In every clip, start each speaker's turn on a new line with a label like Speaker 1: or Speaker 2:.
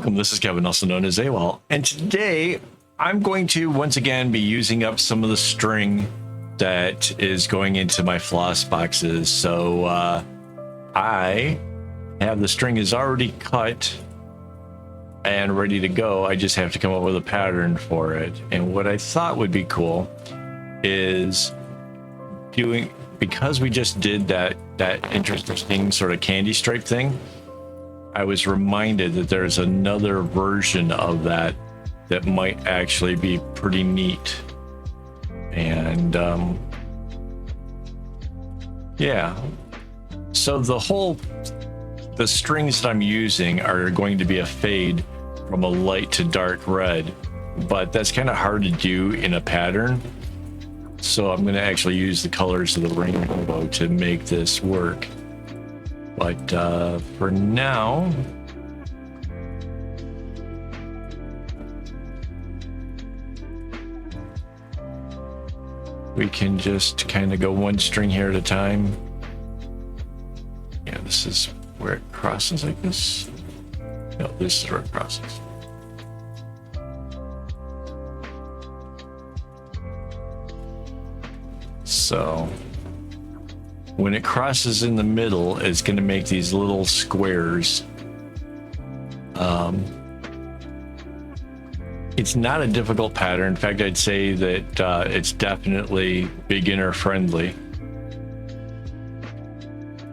Speaker 1: Welcome, this is Kevin, also known as AWOL, and today I'm going to once again be using up some of the string that is going into my floss boxes. So I have the string is already cut and ready to go. I just have to come up with a pattern for it. And what I thought would be cool is doing, because we just did that interesting sort of candy stripe thing, I was reminded that there's another version of that that might actually be pretty neat. And yeah, so the strings that I'm using are going to be a fade from a light to dark red, but that's kind of hard to do in a pattern. So I'm going to actually use the colors of the rainbow to make this work. But for now, we can just kind of go one string here at a time. Yeah, this is where it crosses, I guess. No, this is where it crosses. So when it crosses in the middle, it's going to make these little squares. It's not a difficult pattern. In fact, I'd say that it's definitely beginner friendly.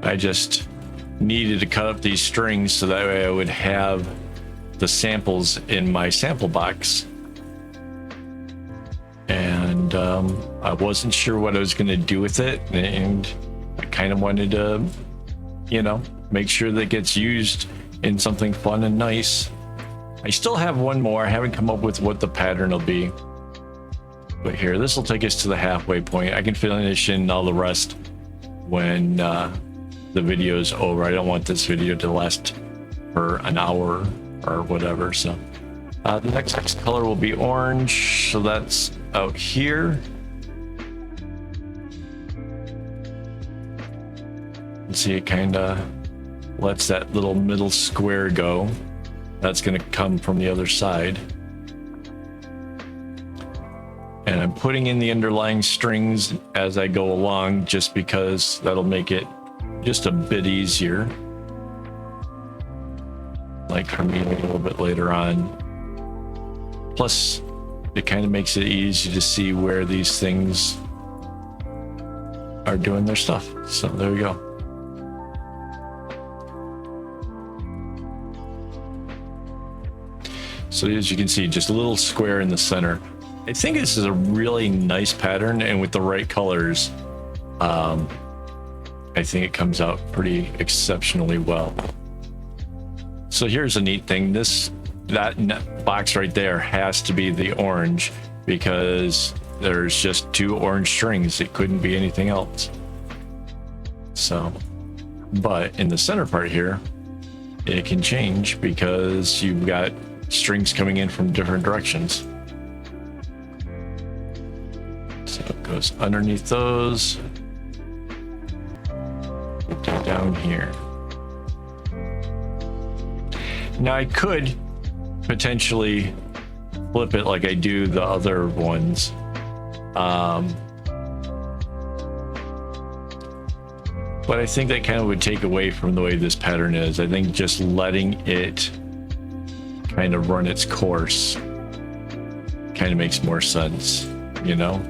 Speaker 1: I just needed to cut up these strings so that way I would have the samples in my sample box. And I wasn't sure what I was going to do with it, and I kind of wanted to, you know, make sure that it gets used in something fun and nice. I still have one more. I haven't come up with what the pattern will be. But here, this will take us to the halfway point. I can finish in all the rest when the video is over. I don't want this video to last for an hour or whatever. So the next color will be orange. So that's out here. See, it kind of lets that little middle square go. That's going to come from the other side. And I'm putting in the underlying strings as I go along, just because that'll make it just a bit easier. Like for me a little bit later on. Plus, it kind of makes it easy to see where these things are doing their stuff. So there we go. So as you can see, just a little square in the center. I think this is a really nice pattern, and with the right colors, I think it comes out pretty exceptionally well. So here's a neat thing. That box right there has to be the orange, because there's just two orange strings. It couldn't be anything else. So, but in the center part here, it can change because you've got strings coming in from different directions. So it goes underneath those, down here. Now I could potentially flip it like I do the other ones. But I think that kind of would take away from the way this pattern is. I think just letting it kind of run its course kind of makes more sense, you know,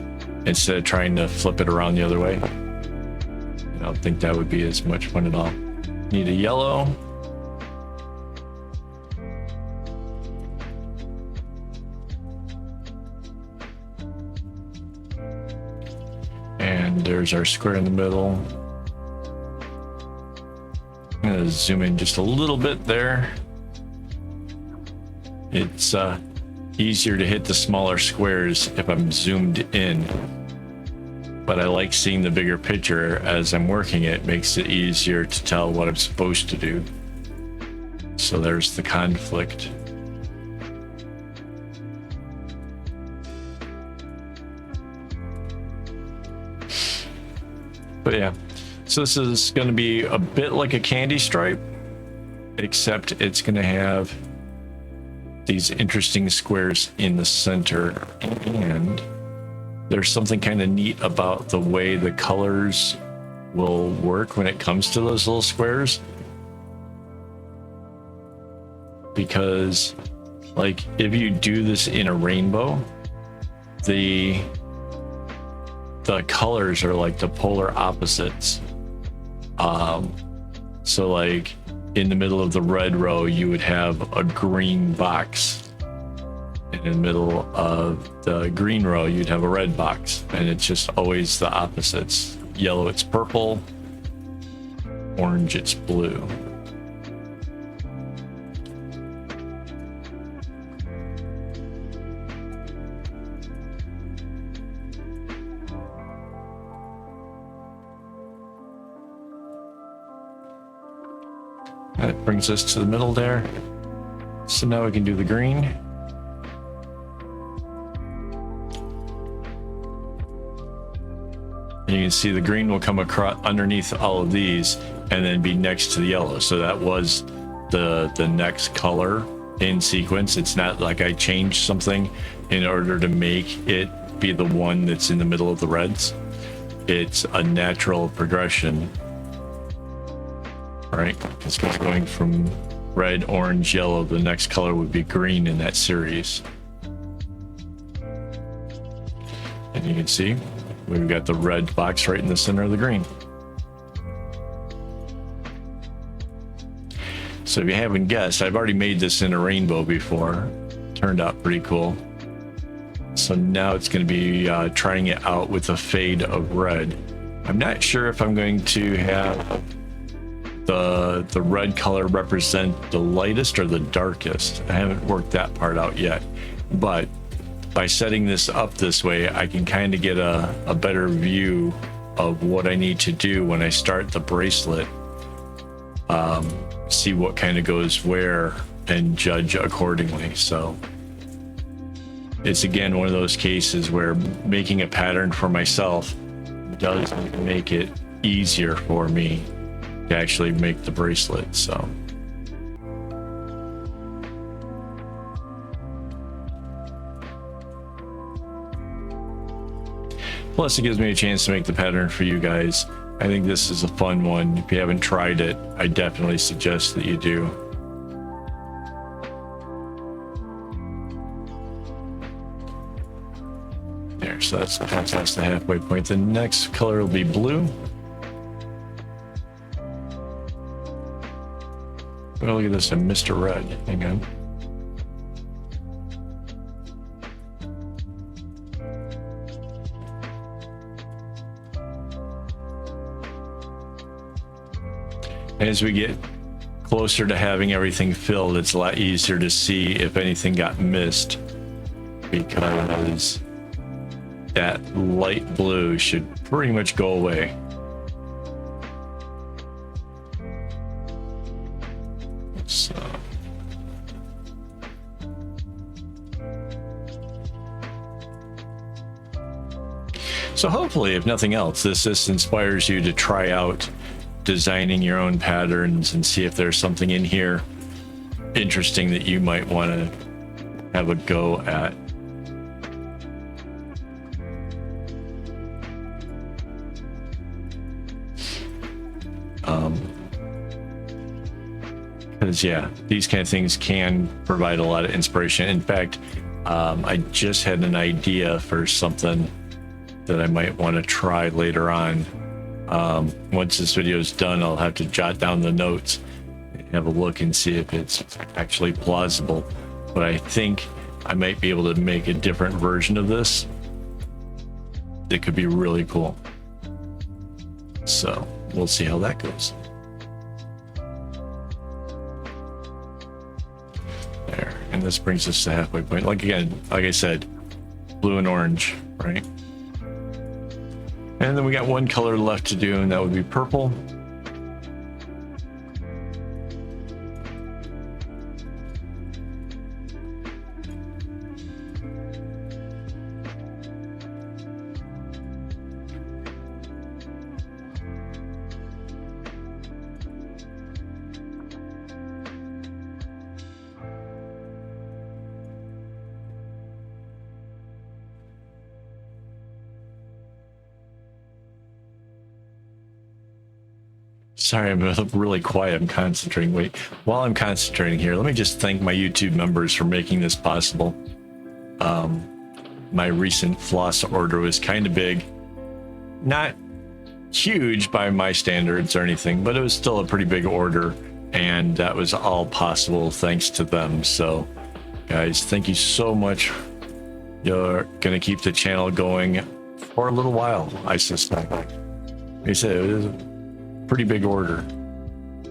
Speaker 1: instead of trying to flip it around the other way. I don't think that would be as much fun at all. Need a yellow. And there's our square in the middle. I'm gonna zoom in just a little bit there. It's easier to hit the smaller squares if I'm zoomed in, but I like seeing the bigger picture as I'm working it. Makes it easier to tell what I'm supposed to do. So there's the conflict. But yeah, so this is going to be a bit like a candy stripe, except it's going to have these interesting squares in the center, and there's something kind of neat about the way the colors will work when it comes to those little squares. Because, like, if you do this in a rainbow, the colors are like the polar opposites. So like in the middle of the red row, you would have a green box. And in the middle of the green row, you'd have a red box. And it's just always the opposites. Yellow, it's purple. Orange, it's blue. That brings us to the middle there. So now we can do the green. And you can see the green will come across underneath all of these and then be next to the yellow. So that was the next color in sequence. It's not like I changed something in order to make it be the one that's in the middle of the reds. It's a natural progression. All right, it's going from red, orange, yellow. The next color would be green in that series. And you can see we've got the red box right in the center of the green. So if you haven't guessed, I've already made this in a rainbow before. Turned out pretty cool. So now it's going to be trying it out with a fade of red. I'm not sure if I'm going to have the red color represent the lightest or the darkest. I haven't worked that part out yet, but by setting this up this way, I can kind of get a better view of what I need to do when I start the bracelet. See what kind of goes where and judge accordingly. So it's again one of those cases where making a pattern for myself does make it easier for me to actually make the bracelet. So plus it gives me a chance to make the pattern for you guys. I think this is a fun one. If you haven't tried it, I definitely suggest that you do. There, so that's the halfway point. The next color will be blue. Oh, look at this, Mr. Red. Hang on. As we get closer to having everything filled, it's a lot easier to see if anything got missed, because that light blue should pretty much go away. So hopefully, if nothing else, this inspires you to try out designing your own patterns and see if there's something in here interesting that you might want to have a go at. Because yeah, these kind of things can provide a lot of inspiration. In fact, I just had an idea for something that I might want to try later on. Once this video is done, I'll have to jot down the notes, have a look and see if it's actually plausible. But I think I might be able to make a different version of this that could be really cool. So we'll see how that goes. There, and this brings us to halfway point. Like I said, blue and orange, right? And then we got one color left to do, and that would be purple. Sorry, I'm really quiet. I'm concentrating. Wait, while I'm concentrating here, let me just thank my YouTube members for making this possible. My recent floss order was kind of big. Not huge by my standards or anything, but it was still a pretty big order. And that was all possible thanks to them. So, guys, thank you so much. You're going to keep the channel going for a little while, I suspect. Like I said, it was a pretty big order.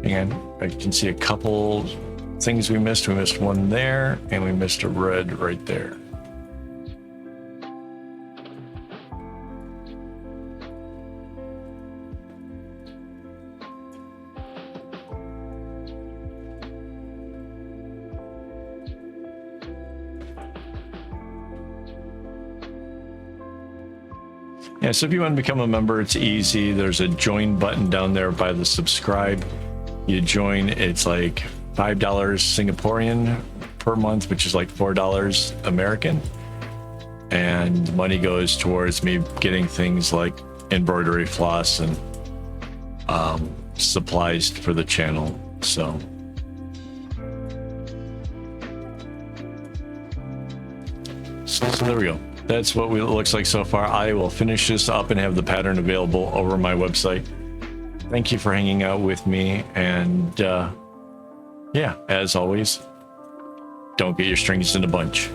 Speaker 1: And I can see a couple things we missed. We missed one there, and we missed a red right there. Yeah, so if you want to become a member, it's easy. There's a join button down there by the subscribe. You join, it's like $5 Singaporean per month, which is like $4 American. And money goes towards me getting things like embroidery floss and supplies for the channel. So there we go. That's what it looks like so far. I will finish this up and have the pattern available over my website. Thank you for hanging out with me. And yeah, as always, don't get your strings in a bunch.